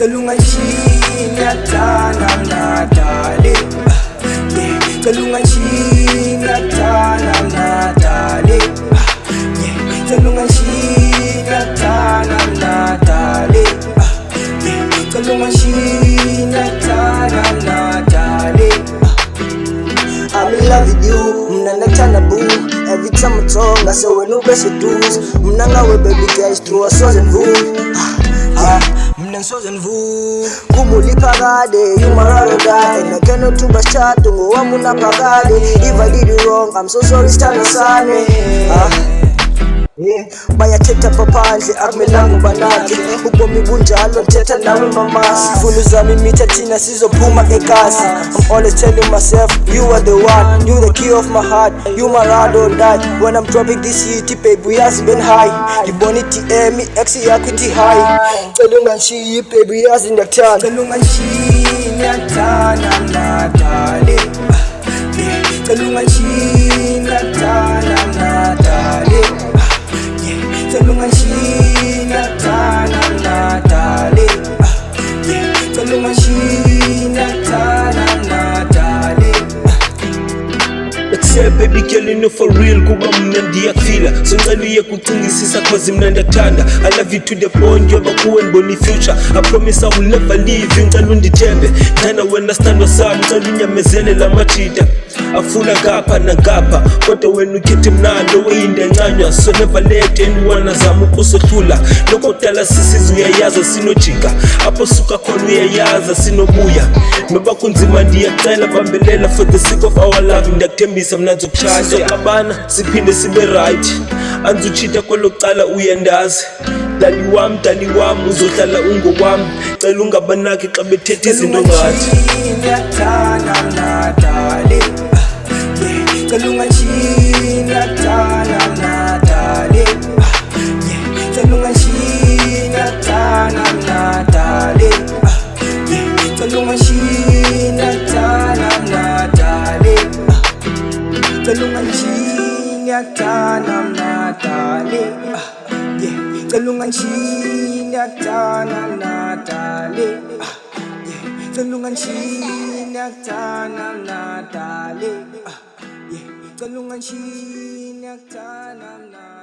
Tulungan siniyaktana natali. Tulungan siniyaktana natali. Tulungan siniyaktana natali. Tulungan siniyaktana natali. I'm in love with you, mnanakutana boo. Every time I talk, I say when no best you do. Mnanga baby guys through a southern room. Mnansozen vu kumuliphakade you mararo die and I cannot to bashado ngowamuna phakade. If I did you wrong, I'm so sorry sithandasane. Bayathetha paphandle akumelanga ubanake ubomi bunjalo nthetha nawe mamasi. Funa uzama imitha thina sizophuma ekasi. I'm always telling myself you are the one, you the key of my heart, you my ride or die. When I'm dropping this hit babe uyazi ben high. Libona iDM ex yakho ithi high. Cela unganishiyi babe uyazi ndiyakuthanda. Cela unganishiyi ndiyakuthanda natali. Cela unganishiyi ndiyakuthanda natali. Tulungan siniyaktana natali. Tulungan siniyaktana natali. Say baby girl you know for real kuba mna ndiyafila. So ngicela kucingisisa cause mna ndathanda. I love you to the point yoba kuwe ngibona future. I promise I will never leave you. Ngicela undithembe thana wena sithandwa sami. Ngicela unyamezele lamajita afuna ngapha nangapha. Kodwa wena ukhethe mnando weyindencanywa. So never let anyone azama ukusohlula. Lokho dala sisizi uyayaza sinojika. Apho suka khona uyayaza sinobuya. Noba kunzima ndiyacela bambelela for the sake of our love. Ndiyakuthembisa mna ngizokushaya soxabana siphinde sibe right. Anzuchita kwelocala uyandazi. Dali wami uzohlala ungokwami. Cela ungabanaki xa bethetha izinto ngathi. Siniyaktana natali. Tulungan siniyaktana natali. Tulungan siniyaktana natali. Tulungan siniyaktana natali. Tulungan siniyaktana natali. Tulungan siniyaktana natali. Tulungan siniyaktana natali. Tulungan siniyaktana natali.